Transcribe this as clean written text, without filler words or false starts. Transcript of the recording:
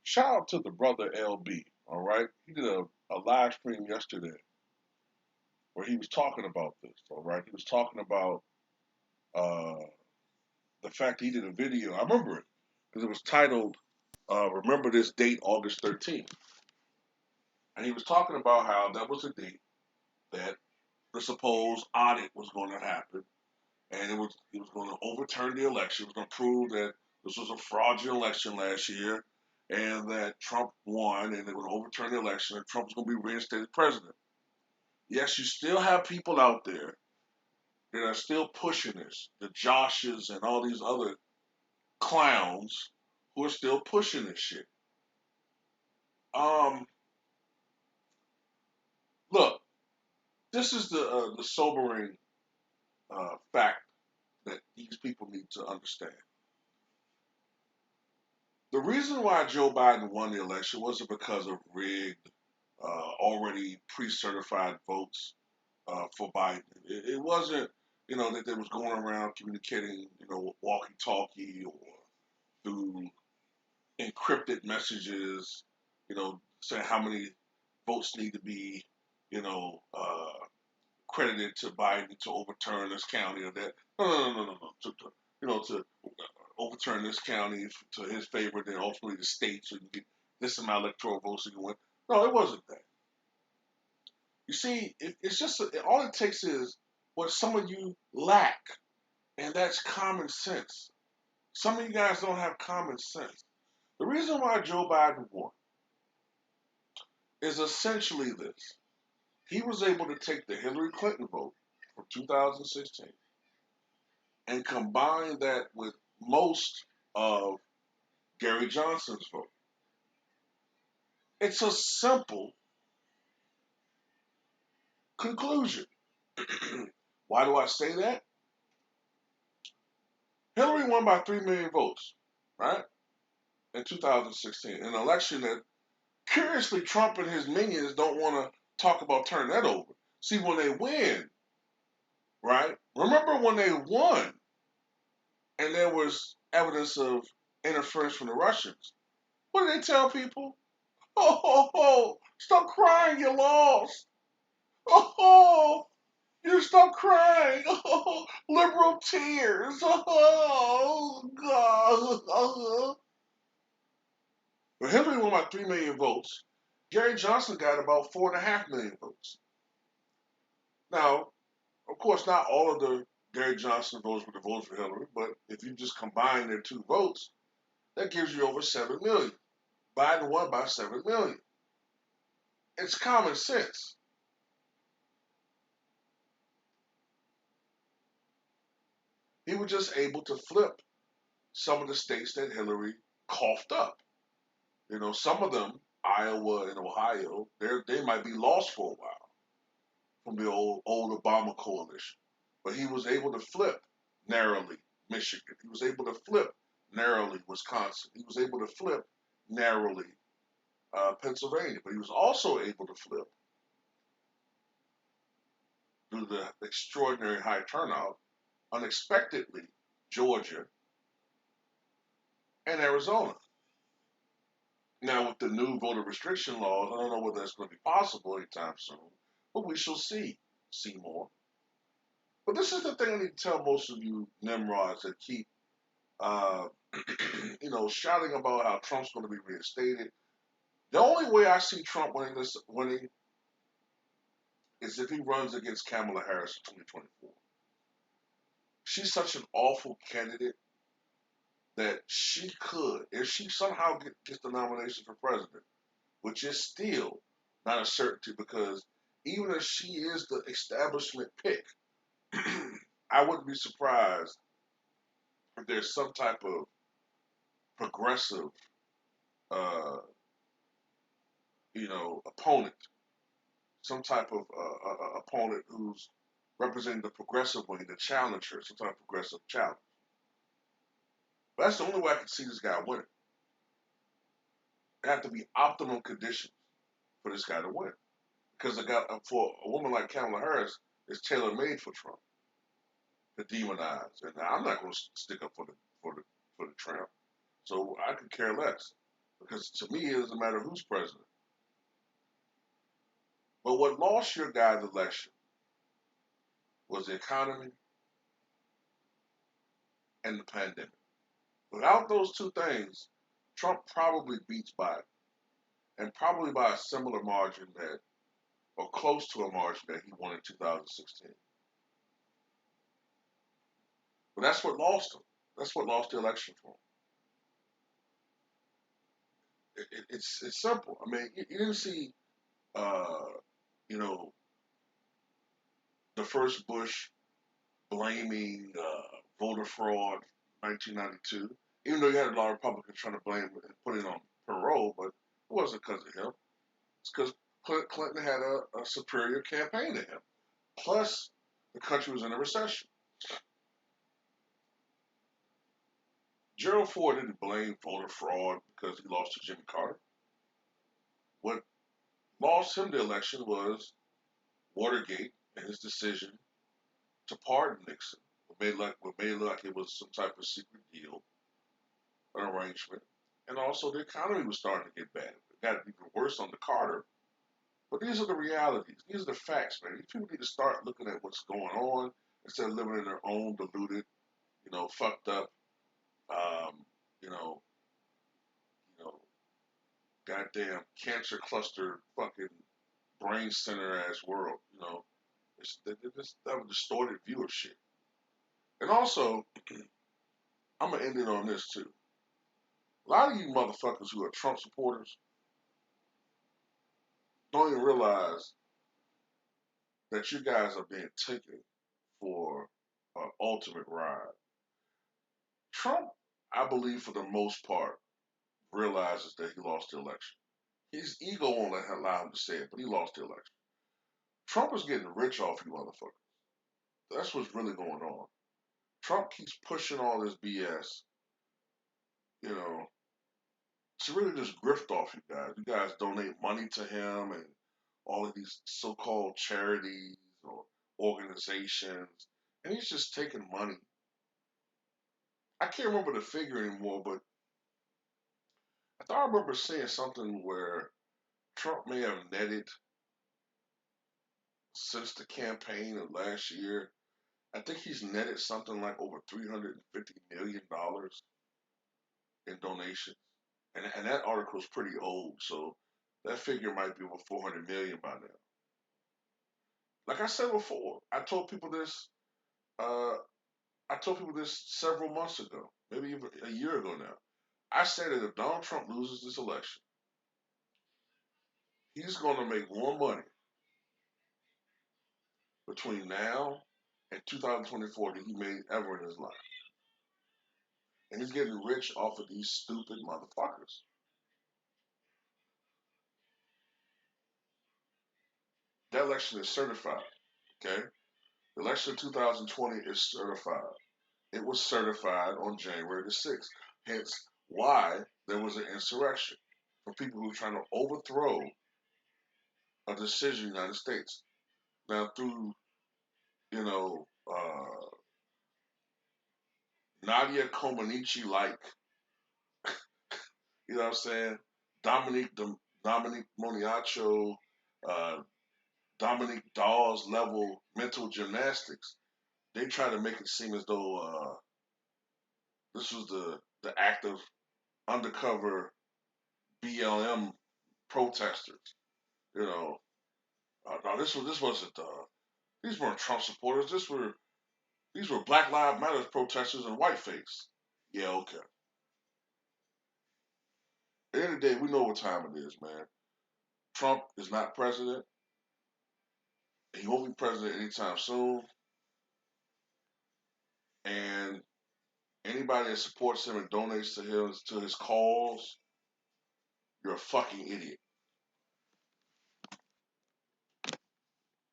Shout out to the brother LB. All right, he did a live stream yesterday where he was talking about this. All right, he was talking about uh, the fact that he did a video. I remember it because it was titled "Remember This Date, August 13th," and he was talking about how that was the date that the supposed audit was going to happen, and it was going to overturn the election. It was going to prove that this was a fraudulent election last year, and that Trump won, and they were going to overturn the election, and Trump was going to be reinstated president. Yes, you still have people out there that are still pushing this, the Joshes and all these other clowns who are still pushing this shit. Um, Look, this is the sobering fact that these people need to understand. The reason why Joe Biden won the election wasn't because of rigged, already pre-certified votes for Biden. It wasn't, that they was going around communicating, walkie-talkie or through encrypted messages, saying how many votes need to be, you know, uh, credited to Biden to overturn this county or that. No, no, no, no, no, no. To overturn this county to his favor, then ultimately the state, so you can get this amount of electoral votes so you can win. No, it wasn't that. You see, it's just all it takes is what some of you lack, and that's common sense. Some of you guys don't have common sense. The reason why Joe Biden won is essentially this. He was able to take the Hillary Clinton vote from 2016 and combine that with most of Gary Johnson's vote. It's a simple conclusion. Why do I say that? Hillary won by 3 million votes, right? In 2016, an election that curiously Trump and his minions don't want to talk about turning that over. See, when they win, right? Remember when they won and there was evidence of interference from the Russians? What did they tell people? Oh, stop crying, you lost. Oh, you stop crying. Oh, liberal tears. Oh, God. But Hillary won by 3 million votes. Gary Johnson got about 4.5 million votes. Now, of course, not all of the Gary Johnson votes were the votes for Hillary, but if you just combine their two votes, that gives you over 7 million. Biden won by 7 million. It's common sense. He was just able to flip some of the states that Hillary coughed up. Some of them, Iowa and Ohio, they might be lost for a while from the old Obama coalition. But he was able to flip narrowly Michigan. He was able to flip narrowly Wisconsin. He was able to flip narrowly Pennsylvania. But he was also able to flip due to the extraordinary high turnout, unexpectedly, Georgia and Arizona. Now, with the new voter restriction laws, I don't know whether that's going to be possible anytime soon, but we shall see. See more. But this is the thing I need to tell most of you Nimrods that keep, uh, shouting about how Trump's going to be reinstated. The only way I see Trump winning is if he runs against Kamala Harris in 2024. She's such an awful candidate that she could, if she somehow gets the nomination for president, which is still not a certainty because even if she is the establishment pick, I wouldn't be surprised if there's some type of progressive, uh, opponent, some type of opponent who's representing the progressive wing, the challenger, some type of progressive challenge. But that's the only way I can see this guy winning. There have to be optimum conditions for this guy to win. Because for a woman like Kamala Harris, is tailor made for Trump to demonize. And I'm not going to stick up for the Trump. So I could care less. because to me, it doesn't matter who's president. But what lost your guy's election was the economy and the pandemic. Without those two things, Trump probably beats Biden, and probably by a similar margin that, or close to a margin that he won in 2016. But that's what lost him. That's what lost the election for him. It's simple. I mean, you didn't see, uh, you know, the first Bush blaming voter fraud, 1992. Even though you had a lot of Republicans trying to blame it and put it on parole, but it wasn't because of him. It's because Clinton had a superior campaign to him. Plus, the country was in a recession. Gerald Ford didn't blame voter fraud because he lost to Jimmy Carter. What lost him the election was Watergate and his decision to pardon Nixon. What made it look like it was some type of secret deal, an arrangement. And also the economy was starting to get bad. It got even worse under Carter. But these are the realities. These are the facts, man. These people need to start looking at what's going on instead of living in their own deluded, fucked up, um, you know, you know, goddamn cancer cluster fucking brain center ass world. They just have a distorted view of shit. And also, I'm gonna end it on this too. A lot of you motherfuckers who are Trump supporters don't even realize that you guys are being taken for an ultimate ride. Trump, I believe, for the most part, realizes that he lost the election. His ego won't allow him to say it, but he lost the election. Trump is getting rich off you motherfuckers. That's what's really going on. Trump keeps pushing all this BS, you know, to really just grift off you guys. You guys donate money to him and all of these so-called charities or organizations, and he's just taking money. I can't remember the figure anymore, but I thought I remember seeing something where Trump may have netted since the campaign of last year. I think he's netted something like over $350 million in donations, and that article is pretty old, so that figure might be over 400 million by now. Like I said before, Uh, I told people this several months ago, maybe even a year ago now. I said that if Donald Trump loses this election, he's going to make more money between now and 2024 than he made ever in his life. And he's getting rich off of these stupid motherfuckers. That election is certified, okay? The election of 2020 is certified. It was certified on January the 6th. Hence, why there was an insurrection from people who were trying to overthrow a decision in the United States. Now, through, you know, Nadia Comaneci like, you know what I'm saying? Dominique, Dominique Moniacho, uh, Dominique Dawes level mental gymnastics. They try to make it seem as though this was the active undercover BLM protesters. You know, no, this wasn't. These weren't Trump supporters. These were Black Lives Matter protesters in whiteface. Yeah, okay. At the end of the day, we know what time it is, man. Trump is not president. He won't be president anytime soon. And anybody that supports him and donates to his cause, you're a fucking idiot.